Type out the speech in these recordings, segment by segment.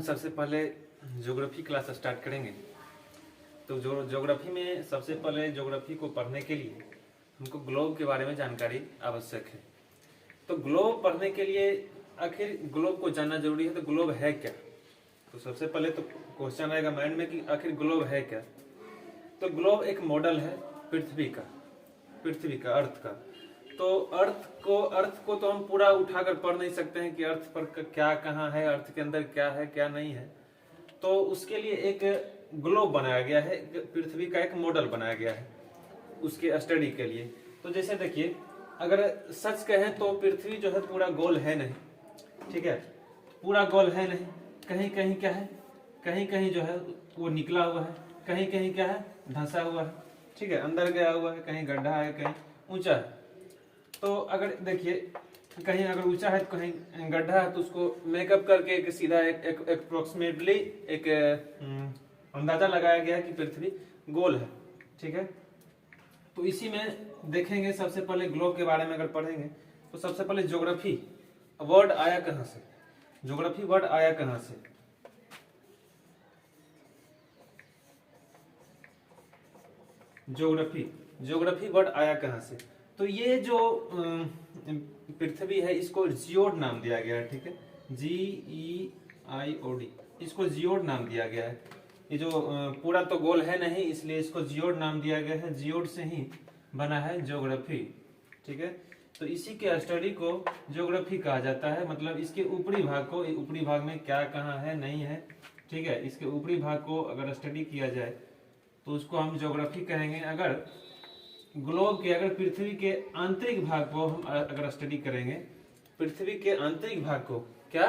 सबसे पहले geography class start करेंगे। तो ज्योग्राफी में सबसे पहले ज्योग्राफी को पढ़ने के लिए हमको ग्लोब के बारे में जानकारी आवश्यक है। तो ग्लोब पढ़ने के लिए आखिर ग्लोब को जानना जरूरी है। तो ग्लोब है क्या? तो सबसे पहले तो क्वेश्चन आएगा माइंड में कि आखिर ग्लोब है क्या। तो ग्लोब एक मॉडल है पृथ्वी का अर्थ का। तो अर्थ को तो हम पूरा उठाकर पढ़ नहीं सकते हैं कि अर्थ पर क्या कहाँ है, अर्थ के अंदर क्या है क्या नहीं है। तो उसके लिए एक ग्लोब बनाया गया है, पृथ्वी का एक मॉडल बनाया गया है उसके स्टडी के लिए। तो जैसे देखिए, अगर सच कहें तो पृथ्वी जो है पूरा गोल है नहीं, ठीक है, पूरा गोल है नहीं। कहीं कहीं क्या है, कहीं कहीं जो है वो निकला हुआ है, कहीं कहीं क्या है धंसा हुआ है, ठीक है, अंदर गया हुआ है, कहीं गड्ढा है, कहीं ऊंचा है। तो अगर देखिए कहीं अगर ऊंचा है तो कहीं गड्ढा है, तो उसको मेकअप करके एक सीधा एक अप्रोक्सीमेटली एक अंदाजा लगाया गया कि पृथ्वी गोल है, ठीक है। तो इसी में देखेंगे सबसे पहले ग्लोब के बारे में अगर पढ़ेंगे तो सबसे पहले ज्योग्राफी वर्ड आया कहां से, ज्योग्राफी वर्ड आया कहां से। ज्योग्राफी वर्ड आया कहां से। तो ये जो पृथ्वी है इसको जियोड नाम दिया गया है, ठीक है, GEIOD, इसको जियोड नाम दिया गया है। ये जो पूरा तो गोल है नहीं, इसलिए इसको जियोड नाम दिया गया है। जियोड से ही बना है ज्योग्राफी, ठीक है। तो इसी के स्टडी को ज्योग्राफी कहा जाता है। मतलब इसके ऊपरी भाग को, ऊपरी भाग में क्या कहाँ है नहीं है, ठीक है, इसके ऊपरी भाग को अगर स्टडी किया जाए तो उसको हम ज्योग्राफी कहेंगे। अगर ग्लोब के, अगर पृथ्वी के आंतरिक भाग को हम अगर स्टडी करेंगे, पृथ्वी के आंतरिक भाग को, क्या,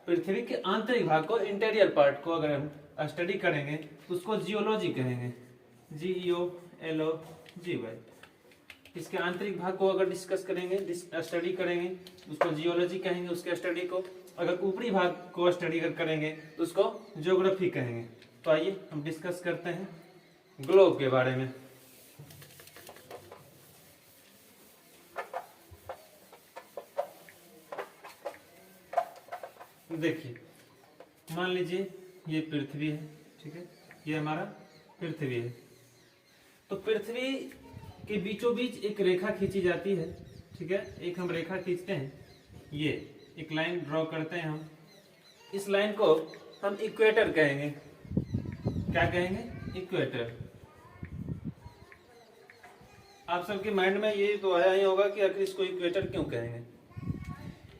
पृथ्वी के आंतरिक भाग को, इंटीरियर पार्ट को अगर हम स्टडी करेंगे तो उसको जियोलॉजी कहेंगे, GEOLOGY। इसके आंतरिक भाग को अगर डिस्कस करेंगे, स्टडी करेंगे, उसको जियोलॉजी कहेंगे उसके स्टडी को। अगर ऊपरी भाग को स्टडी करेंगे तो उसको ज्योग्राफी कहेंगे। तो आइए हम डिस्कस करते हैं ग्लोब के बारे में। देखिए, मान लीजिए ये पृथ्वी है, ठीक है, ये हमारा पृथ्वी है। तो पृथ्वी के बीचों बीच एक रेखा खींची जाती है, ठीक है, एक हम रेखा खींचते हैं, ये एक लाइन ड्रॉ करते हैं हम। इस लाइन को हम इक्वेटर कहेंगे। क्या कहेंगे? इक्वेटर। आप सबके माइंड में ये तो आया ही होगा कि आखिर इसको इक्वेटर क्यों कहेंगे।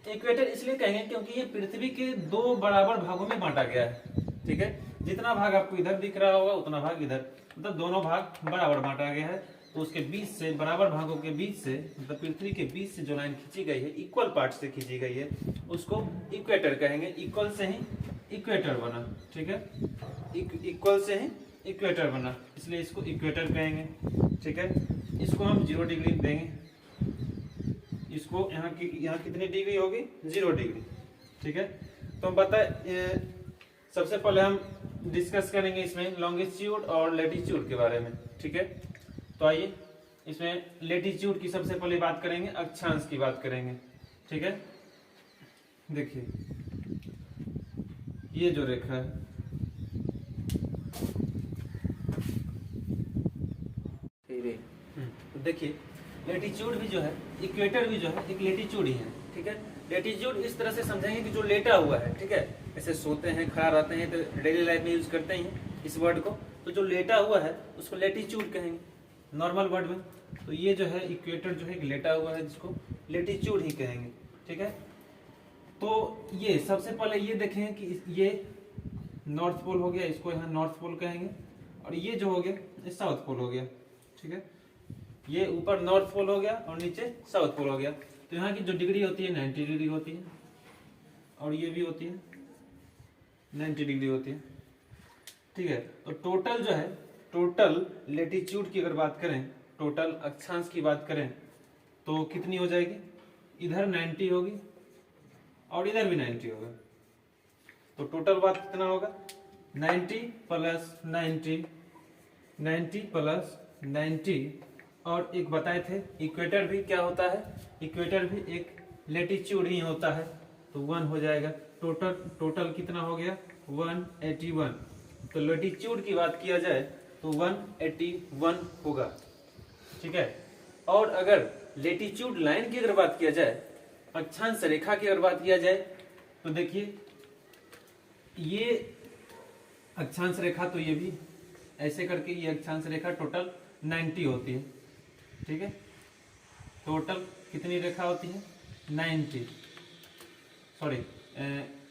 इक्वेटर इसलिए कहेंगे क्योंकि ये पृथ्वी के दो बराबर भागों में बांटा गया है, ठीक है। जितना भाग आपको इधर दिख रहा होगा उतना भाग इधर, मतलब दोनों भाग बराबर बांटा गया है। तो उसके बीच से, बराबर भागों के बीच से, मतलब पृथ्वी के बीच से जो लाइन खींची गई है, इक्वल पार्ट से खींची गई है, उसको इक्वेटर कहेंगे। इक्वल से ही इक्वेटर बना, ठीक है, इक्वल से ही इक्वेटर बना, इसलिए इसको इक्वेटर कहेंगे, ठीक है। इसको हम 0 डिग्री देंगे। इसको यहाँ कितनी डिग्री होगी? 0 डिग्री, ठीक है। तो हम बताए, सबसे पहले हम डिस्कस करेंगे इसमें लॉन्गिट्यूड और लैटिट्यूड के बारे में, ठीक है। तो आइए इसमें लैटिट्यूड की सबसे पहले बात करेंगे, अक्षांश की बात करेंगे, ठीक है। देखिए ये जो रेखा है, देखिए लैटिट्यूड भी जो है, इक्वेटर भी जो है, एक लैटिट्यूड ही है, ठीक है। लैटिट्यूड इस तरह से समझेंगे कि जो लेटा हुआ है, ठीक है, ऐसे सोते हैं, खड़ा रहते हैं, तो डेली लाइफ में यूज करते हैं इस वर्ड को। तो जो लेटा हुआ है उसको लैटिट्यूड कहेंगे नॉर्मल वर्ड में। तो ये जो है इक्वेटर जो है लेटा हुआ है, जिसको लैटिट्यूड ही कहेंगे, ठीक है। तो ये सबसे पहले ये देखें कि ये नॉर्थ पोल हो गया, इसको यहाँ नॉर्थ पोल कहेंगे, और ये जो हो गया ये साउथ पोल हो गया, ठीक है। ये ऊपर नॉर्थ पोल हो गया और नीचे साउथ पोल हो गया। तो यहाँ की जो डिग्री होती है 90 डिग्री होती है, और ये भी होती है 90 डिग्री होती है, ठीक है। तो टोटल जो है, टोटल लैटिट्यूड की अगर बात करें, टोटल अक्षांश की बात करें तो कितनी हो जाएगी? इधर 90 होगी और इधर भी 90 होगा। तो टोटल बात कितना होगा? 90 प्लस 90, 90 प्लस 90। और एक बताए थे इक्वेटर भी क्या होता है, इक्वेटर भी एक लैटिट्यूड ही होता है, तो 1 हो जाएगा। टोटल कितना हो गया? 181। तो लेटीट्यूड की बात किया जाए तो 181 होगा, ठीक है। और अगर लेटीट्यूड लाइन की अगर बात किया जाए, अक्षांश रेखा की अगर बात किया जाए, तो देखिए ये अक्षांश रेखा, तो ये भी ऐसे करके ये अक्षांश रेखा टोटल 90 होती है, ठीक है। टोटल कितनी रेखा होती है? 90, सॉरी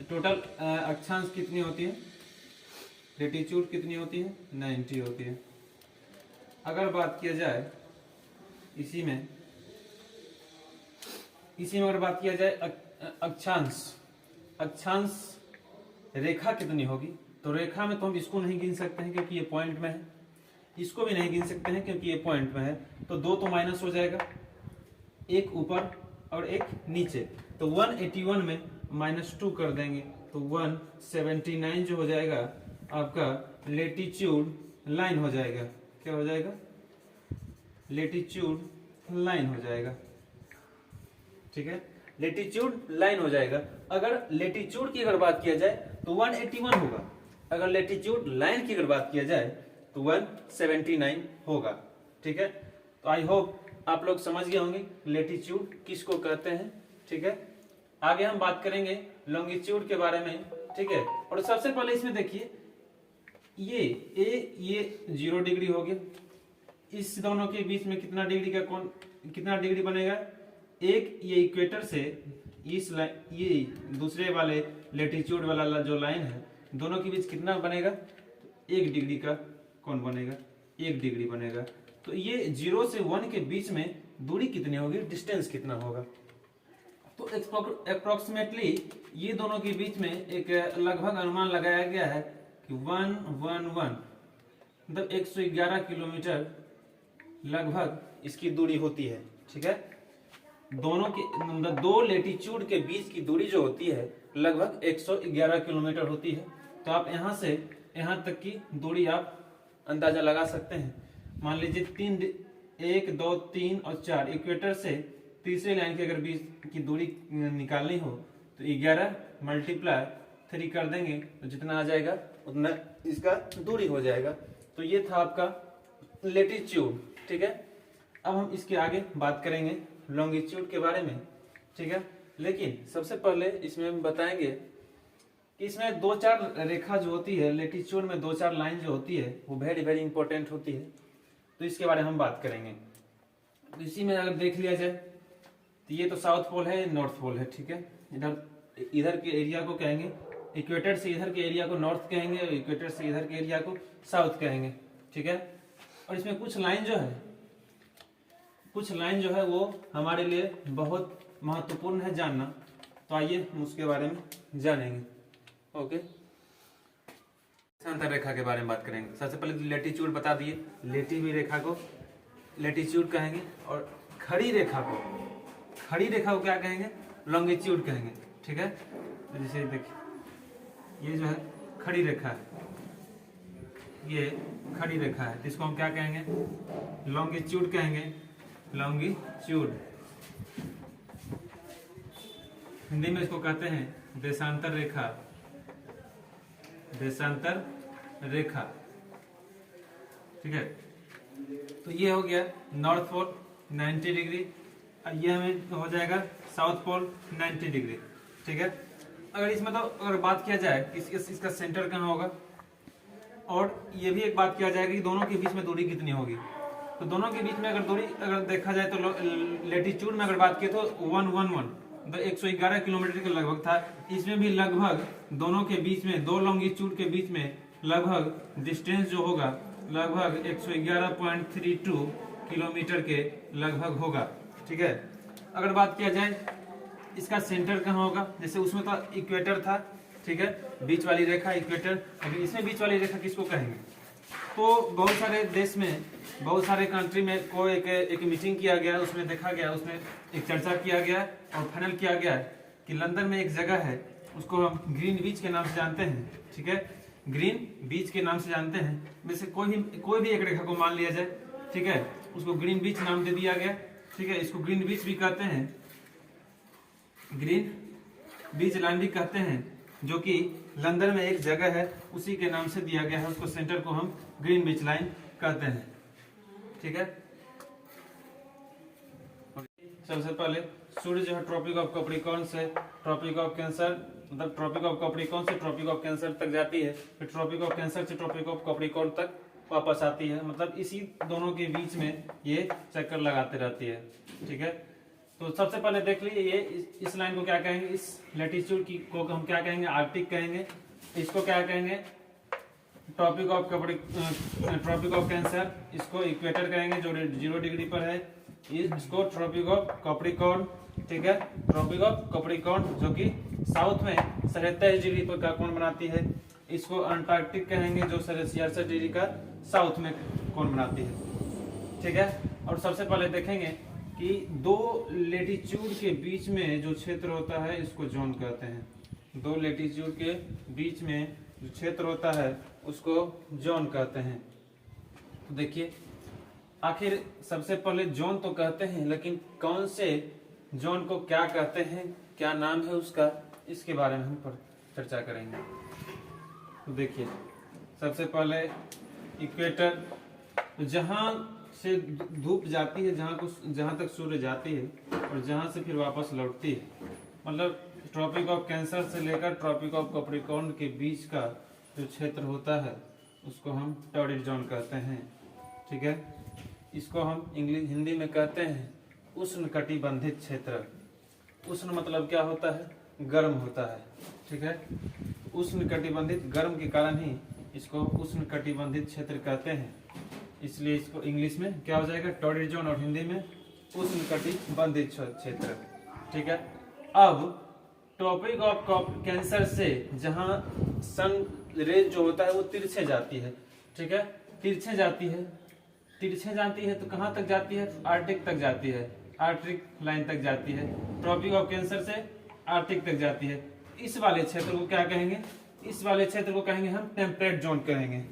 टोटल अक्षांश कितनी होती है, लेटीट्यूड कितनी होती है? 90 होती है। अगर बात किया जाए इसी में अगर बात किया जाए अक्षांश रेखा कितनी होगी, तो रेखा में तो हम इसको नहीं गिन सकते हैं क्योंकि ये पॉइंट में है, इसको भी नहीं गिन सकते हैं क्योंकि ये पॉइंट में है, तो दो तो माइनस हो जाएगा, एक ऊपर और एक नीचे। तो 181 में -2 कर देंगे तो 179 जो हो जाएगा आपका लेटीट्यूड लाइन हो जाएगा। क्या हो जाएगा? लेटीट्यूड लाइन हो जाएगा, ठीक है। लेटीट्यूड लाइन हो जाएगा। अगर लेटीट्यूड की अगर बात किया जाए तो 181 होगा, अगर लेटीट्यूड लाइन की अगर बात किया जाए तो 179 होगा, ठीक है। तो आई होप आप लोग समझ गए होंगे लेटीट्यूड किसको कहते हैं, ठीक है। आगे हम बात करेंगे लॉन्गिट्यूड के बारे में, ठीक है। और सबसे पहले इसमें देखिए ये 0 डिग्री हो गया, इस दोनों के बीच में कितना डिग्री का कोण, कितना डिग्री बनेगा? एक ये इक्वेटर से इस ये दूसरे वाले लेटीट्यूड वाला जो लाइन है, दोनों के बीच कितना बनेगा? 1 डिग्री का कोण बनेगा, 1 डिग्री बनेगा। तो ये 0 से 1 के बीच में दूरी कितनी होगी, डिस्टेंस कितना होगा? तो अप्रोक्सीमेटली ये दोनों के बीच में एक लगभग अनुमान लगाया गया है कि 111 मतलब 111 किलोमीटर लगभग इसकी दूरी होती है, ठीक है। दोनों के मतलब दो लेटीट्यूड के बीच की दूरी जो होती है लगभग 111 किलोमीटर होती है। तो आप यहाँ से यहाँ तक की दूरी आप अंदाजा लगा सकते हैं। मान लीजिए 1 2 3 और 4 इक्वेटर से तीसरे लाइन के अगर बीच की दूरी निकालनी हो तो 11 × 3 कर देंगे तो जितना आ जाएगा उतना इसका दूरी हो जाएगा। तो ये था आपका लेटीट्यूड, ठीक है। अब हम इसके आगे बात करेंगे लॉन्गिट्यूड के बारे में, ठीक है। लेकिन सबसे पहले इसमें हम बताएंगे कि इसमें 2-4 रेखा जो होती है लेटीट्यूड में, 2-4 लाइन जो होती है वो वेरी वेरी इंपॉर्टेंट होती है, तो इसके बारे में हम बात करेंगे। तो इसी में अगर देख लिया जाए तो ये तो साउथ पोल है, नॉर्थ पोल है, ठीक है। इधर के एरिया को कहेंगे, इक्वेटर से इधर के एरिया को नॉर्थ कहेंगे और इक्वेटर से इधर के एरिया को साउथ कहेंगे, ठीक है। और इसमें कुछ लाइन जो है वो हमारे लिए बहुत महत्वपूर्ण है जानना, तो आइए हम उसके बारे में जानेंगे। ओके, देशांतर रेखा के बारे में बात करेंगे। सबसे पहले लेटीट्यूड बता दिए, लेटी रेखा को लेटीट्यूड कहेंगे और खड़ी रेखा को क्या कहेंगे? लॉन्गिट्यूड कहेंगे, ठीक है। तो जैसे देखिए ये जो है खड़ी रेखा है, ये खड़ी रेखा है, इसको हम क्या कहेंगे? लॉन्गिट्यूड कहेंगे, लॉन्गिट्यूड। हिंदी में इसको कहते हैं देशांतर रेखा, देशांतर रेखा, ठीक है। तो ये हो गया नॉर्थ पोल 90 डिग्री, और ये हमें हो जाएगा साउथ पोल 90 डिग्री, ठीक है। अगर इसमें तो अगर बात किया जाए इसका सेंटर कहाँ होगा, और ये भी एक बात किया जाएगा कि दोनों के बीच में दूरी कितनी होगी। तो दोनों के बीच में अगर दूरी अगर देखा जाए तो लेटीट्यूड में अगर बात की तो 111 तो 111 किलोमीटर के लगभग था। इसमें भी लगभग दोनों के बीच में, दो लॉन्गिट्यूड के बीच में लगभग डिस्टेंस जो होगा लगभग 111.32 किलोमीटर के लगभग होगा, ठीक है। अगर बात किया जाए इसका सेंटर कहाँ होगा, जैसे उसमें तो इक्वेटर था, ठीक है, बीच वाली रेखा इक्वेटर। अभी इसमें बीच वाली रेखा किसको कहेंगे? तो बहुत सारे देश में, बहुत सारे कंट्री में को एक मीटिंग किया गया, उसमें देखा गया, उसमें एक चर्चा किया गया और फाइनल किया गया कि लंदन में एक जगह है, उसको हम ग्रीन बीच के नाम से जानते हैं, ठीक है, ग्रीन बीच के नाम से जानते हैं। वैसे कोई भी एक रेखा को मान लिया जाए, ठीक है, उसको ग्रीन बीच नाम दे दिया गया, ठीक है। इसको ग्रीन बीच भी कहते हैं, ग्रीन बीच लाइन भी कहते हैं, जो कि लंदन में एक जगह है उसी के नाम से दिया गया है। उसको सेंटर को हम ग्रीनविच लाइन कहते हैं। ठीक है, सबसे पहले सूर्य जो है ट्रॉपिक ऑफ कैप्रिकॉर्न से ट्रॉपिक ऑफ कैंसर, मतलब ट्रॉपिक ऑफ कैप्रिकॉर्न से ट्रॉपिक ऑफ कैंसर तक जाती है, फिर ट्रॉपिक ऑफ कैंसर से ट्रॉपिक ऑफ कैप्रिकॉर्न तक वापस आती है। मतलब इसी दोनों के बीच में ये चक्कर लगाते रहती है। ठीक है, तो सबसे पहले देख लीजिए ये इस लाइन को क्या कहेंगे, इस लैटिट्यूड की को हम क्या कहेंगे, आर्कटिक कहेंगे। इसको क्या कहेंगे, ट्रॉपिक ऑफ कैंसर, इसको इक्वेटर कहेंगे जो 0 डिग्री पर है। इसको ट्रॉपिक ऑफ कैप्रिकॉर्न, ठीक है, ट्रॉपिक ऑफ कैप्रिकॉर्न जो कि साउथ में 27 डिग्री पर का कोण बनाती है। इसको अंटार्कटिक कहेंगे जो 66 डिग्री का साउथ में कोण बनाती है। ठीक है, और सबसे पहले देखेंगे कि दो लेटीट्यूड के बीच में जो क्षेत्र होता है इसको जोन कहते हैं। दो लेटीट्यूड के बीच में जो क्षेत्र होता है उसको जोन कहते हैं। तो देखिए, आखिर सबसे पहले जोन तो कहते हैं, लेकिन कौन से जोन को क्या कहते हैं, क्या नाम है उसका, इसके बारे में हम चर्चा करेंगे। तो देखिए, सबसे पहले इक्वेटर, जहां से धूप जाती है, जहां तक सूर्य जाती है और जहां से फिर वापस लौटती है, मतलब ट्रॉपिक ऑफ कैंसर से लेकर ट्रॉपिक ऑफ कैप्रिकॉर्न के बीच का जो क्षेत्र होता है उसको हम टॉरिड जोन कहते हैं। ठीक है, इसको हम हिंदी में कहते हैं उष्णकटिबंधित क्षेत्र। उष्ण मतलब क्या होता है, गर्म होता है। ठीक है, उष्णकटिबंधित, गर्म के कारण ही इसको उष्णकटिबंधित क्षेत्र कहते हैं। इसलिए इसको इंग्लिश में क्या हो जाएगा, टॉरिड जोन, और हिंदी में उष्णकटिबंधित क्षेत्र। ठीक है, अब ट्रॉपिक ऑफ कैंसर से जहां सन रेज जो होता है वो तिरछे जाती है। ठीक है, तिरछे जाती है तो कहां तक जाती है, आर्कटिक तक जाती है, आर्कटिक लाइन तक जाती है। ट्रॉपिक ऑफ कैंसर से आर्कटिक तक जाती है। इस वाले क्षेत्र को क्या कहेंगे, इस वाले क्षेत्र को कहेंगे हम टेम्परेट जोन कहेंगे।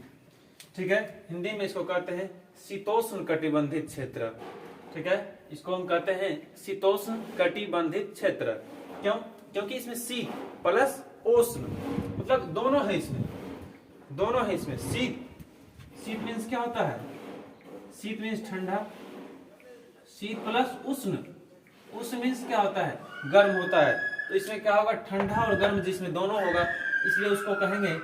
ठीक है, हिंदी में इसको कहते हैं शीतोष्ण कटिबंधित क्षेत्र। ठीक है, इसको हम कहते हैं शीतोष्ण कटिबंधित क्षेत्र। क्यों, क्योंकि इसमें शीत प्लस उष्ण, मतलब दोनों है इसमें। शीत मीन्स क्या होता है, शीत मीन्स ठंडा, शीत प्लस उष्ण मीन्स क्या होता है, गर्म होता है। तो इसमें क्या होगा, ठंडा और गर्म जिसमें दोनों होगा, इसलिए उसको कहेंगे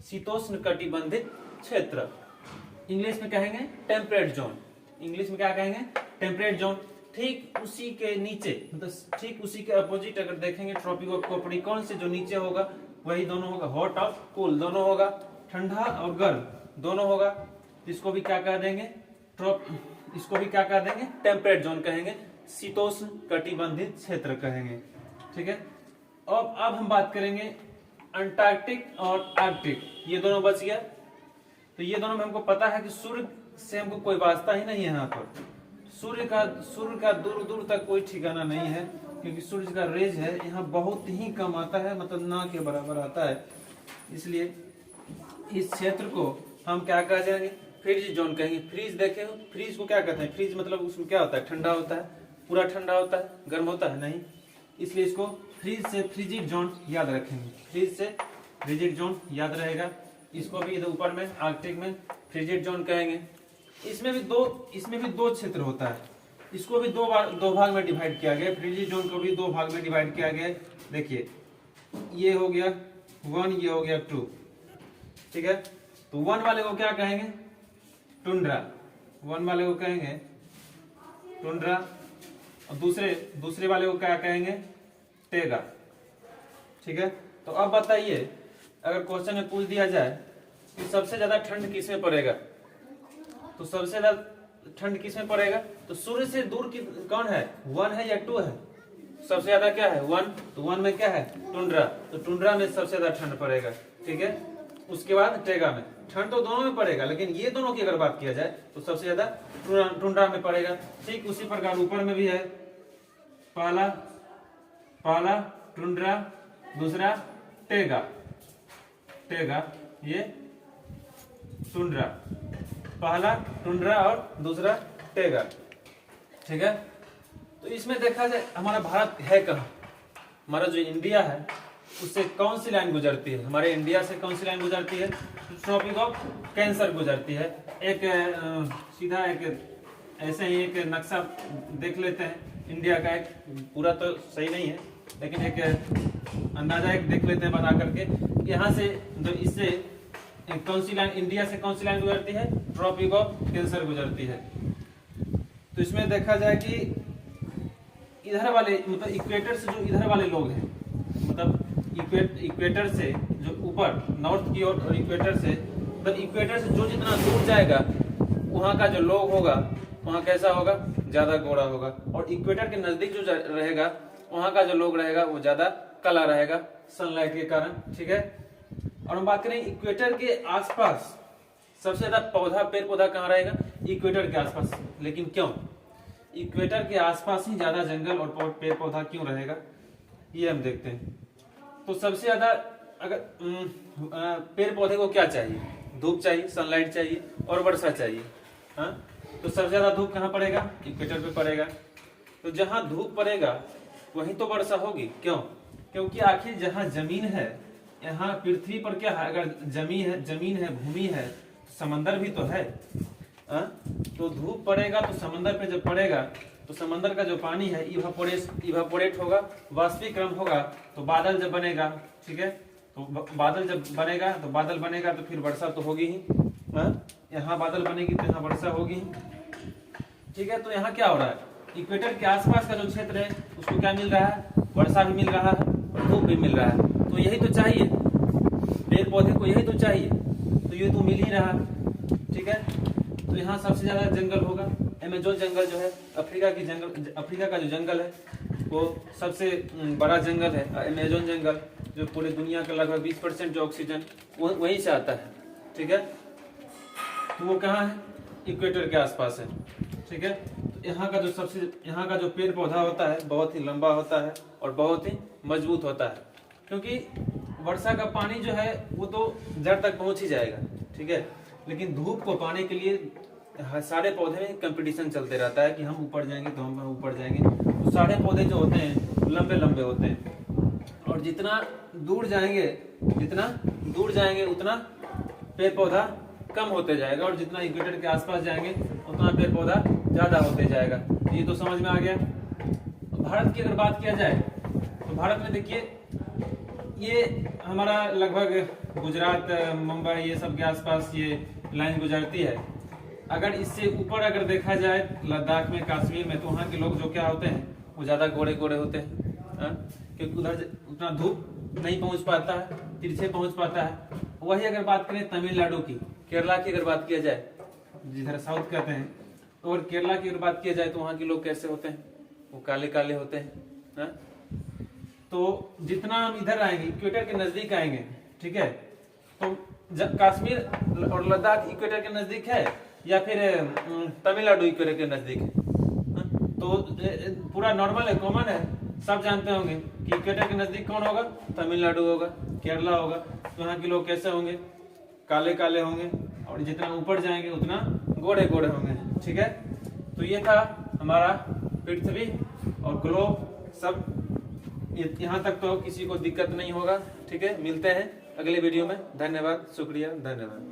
शीतोष्ण कटिबंधित क्षेत्र। इंग्लिश में कहेंगे टेम्परेट जोन। इंग्लिश में क्या कहेंगे, टेम्परेट जोन। ठीक उसी के नीचे, मतलब ठीक उसी के अपोजिट अगर देखेंगे, ट्रॉपिक ऑफ कैप्रिकॉर्न से जो नीचे होगा वही दोनों होगा, हॉट और कूल दोनों होगा, ठंडा और गर्म दोनों होगा। इसको भी क्या कह देंगे, टेम्परेट जोन कहेंगे, शीतोष्ण कटिबंधित क्षेत्र कहेंगे। ठीक है, अब हम बात करेंगे अंटार्कटिक और आर्कटिक, ये दोनों बच गया। तो ये दोनों में हमको पता है कि सूर्य से हमको कोई वास्ता ही नहीं है। यहाँ पर सूर्य का दूर दूर तक कोई ठिकाना नहीं है, क्योंकि सूर्य का रेज है यहाँ बहुत ही कम आता है, मतलब ना के बराबर आता है। इसलिए इस क्षेत्र को हम क्या कह जाएंगे, फ्रीज जोन कहेंगे। फ्रीज देखे हो, फ्रीज को क्या कहते हैं, फ्रीज मतलब उसमें क्या होता है, ठंडा होता है, पूरा ठंडा होता है, गर्म होता है नहीं। इसलिए इसको फ्रीज से फ्रिजिड जोन याद रखेंगे, फ्रीज से फ्रिजिड जोन याद रहेगा। इसको भी इधर ऊपर में आर्कटिक में फ्रिजिड जोन कहेंगे। इसमें भी दो क्षेत्र होता है, इसको भी दो भाग में डिवाइड किया गया। फ्रिजिड जोन को भी दो भाग में डिवाइड किया गया। देखिए, ये हो गया 1, ये हो गया 2। ठीक है, तो 1 वाले को क्या कहेंगे, टुंड्रा। 1 वाले को कहेंगे टुंड्रा, और दूसरे वाले को क्या कहेंगे, टेगा। ठीक है, तो अब बताइए, अगर क्वेश्चन में पूछ दिया जाए कि सबसे ज्यादा ठंड किसमें पड़ेगा, तो सबसे ज्यादा ठंड किसमें पड़ेगा, तो सूर्य से दूर कौन है, 1 है या 2 है, सबसे ज्यादा क्या है, 1। तो 1 में क्या है, टुंड्रा, तो टुंड्रा में सबसे ज्यादा ठंड पड़ेगा। ठीक है, उसके बाद टेगा में। ठंड तो दोनों में पड़ेगा, लेकिन ये दोनों की अगर बात किया जाए तो सबसे ज्यादा टुंड्रा में पड़ेगा। ठीक उसी प्रकार ऊपर में भी है, पहला टुंड्रा, दूसरा टेगा, ये टुंड्रा, पहला टुंड्रा और दूसरा टेगा। ठीक है, तो इसमें देखा जाए हमारा भारत है कहाँ, हमारा जो इंडिया है उससे कौन सी लाइन गुजरती है, हमारे इंडिया से कौन सी लाइन गुजरती है, ट्रॉपिक ऑफ कैंसर गुजरती है। एक सीधा एक ऐसे ही एक नक्शा देख लेते हैं इंडिया का, एक पूरा तो सही नहीं है लेकिन एक अंदाजा एक देख लेते हैं बना करके। यहाँ से जो इससे कौन सी लाइन, इंडिया से कौन सी लाइन गुजरती है, ट्रॉपिक ऑफ कैंसर गुजरती है। तो इसमें देखा जाए कि इधर वाले मतलब इक्वेटर से जो इधर वाले लोग हैं, मतलब इक्वेटर से जो ऊपर नॉर्थ की ओर और इक्वेटर से मतलब इक्वेटर से जो जितना दूर जाएगा वहाँ का जो लोग होगा वहाँ कैसा होगा, ज्यादा गोरा होगा। और इक्वेटर के नजदीक जो रहेगा वहाँ का जो लोग रहेगा वो ज्यादा काला रहेगा सनलाइट के कारण, ठीक है। और हम बात करें इक्वेटर के आसपास सबसे ज्यादा पौधा पेड़ पौधा कहाँ रहेगा, इक्वेटर के आसपास। लेकिन क्यों इक्वेटर के आसपास ही ज्यादा जंगल और पेड़ पौधा क्यों रहेगा, ये हम देखते हैं। तो सबसे ज्यादा अगर पेड़ पौधे को क्या चाहिए, धूप चाहिए, सनलाइट चाहिए और वर्षा चाहिए। हाँ, तो सबसे ज्यादा धूप कहाँ पड़ेगा, इक्वेटर पे पड़ेगा। तो जहां धूप पड़ेगा वहीं तो वर्षा होगी। क्यों, क्योंकि आखिर जहां जमीन है, यहाँ पृथ्वी पर क्या है, अगर जमीन है भूमि है तो समंदर भी तो है। तो धूप पड़ेगा तो समंदर पे जब पड़ेगा तो समंदर का जो पानी है इवापोरेट होगा, वाष्पीकरण होगा, तो बादल जब बनेगा, ठीक है। तो बादल जब बनेगा तो बादल बनेगा तो फिर वर्षा तो होगी ही। यहाँ बादल बनेगी तो यहाँ वर्षा होगी ही, ठीक है। तो यहाँ क्या हो रहा है, इक्वेटर के आसपास का जो क्षेत्र है उसको क्या मिल रहा है, वर्षा भी मिल रहा है और धूप भी मिल रहा है। तो यही तो चाहिए पेड़ पौधे को, यही तो चाहिए। तो ये तो मिल ही रहा, ठीक है। तो यहाँ सबसे ज्यादा जंगल होगा, अमेज़न जंगल जो है, अफ्रीका का जो जंगल है वो सबसे बड़ा जंगल है। अमेज़न जंगल जो पूरे दुनिया का लगभग 20% जो ऑक्सीजन वहीं से आता है, ठीक है। तो वो कहाँ है, इक्वेटर के आसपास है, ठीक है। तो यहाँ का जो पेड़ पौधा होता है बहुत ही लंबा होता है और बहुत ही मजबूत होता है, क्योंकि वर्षा का पानी जो है वो तो जड़ तक पहुंच ही जाएगा, ठीक है। लेकिन धूप को पाने के लिए सारे पौधे में कंपटीशन चलते रहता है कि हम ऊपर जाएंगे तो हम ऊपर जाएंगे। तो सारे पौधे जो होते हैं लंबे लंबे होते हैं और जितना दूर जाएंगे उतना पेड़ पौधा कम होते जाएगा, और जितना इक्वेटर के आसपास जाएंगे उतना पेड़ पौधा ज्यादा होते जाएगा। ये तो समझ में आ गया। भारत की अगर बात किया जाए तो भारत में देखिए ये हमारा लगभग गुजरात, मुंबई ये सब के आसपास ये लाइन गुजरती है। अगर इससे ऊपर अगर देखा जाए लद्दाख में, कश्मीर में, तो वहाँ के लोग जो क्या होते हैं वो ज्यादा गोरे गोरे होते हैं, क्योंकि उधर उतना धूप नहीं पहुंच पाता है, तिरछे पहुंच पाता है। वही अगर बात करें तमिलनाडु की, केरला की अगर बात किया जाए, जिधर साउथ कहते हैं, तो अगर केरला की अगर बात किया जाए तो वहाँ के लोग कैसे होते हैं, वो काले काले होते हैं। तो जितना हम इधर आएंगे इक्वेटर के नजदीक आएंगे, ठीक है। तो कश्मीर और लद्दाख इक्वेटर के नजदीक है या फिर तमिलनाडु इक्वेटर के नजदीक है, तो पूरा नॉर्मल है, कॉमन है, सब जानते होंगे कि इक्वेटर के नजदीक कौन होगा, तमिलनाडु होगा, केरला होगा। तो यहाँ के लोग कैसे होंगे, काले काले होंगे, और जितना ऊपर जाएंगे उतना गोरे गोरे होंगे, ठीक है। तो ये था हमारा पृथ्वी और ग्लोब सब, यहाँ तक तो किसी को दिक्कत नहीं होगा, ठीक है। मिलते हैं अगले वीडियो में। धन्यवाद, शुक्रिया, धन्यवाद।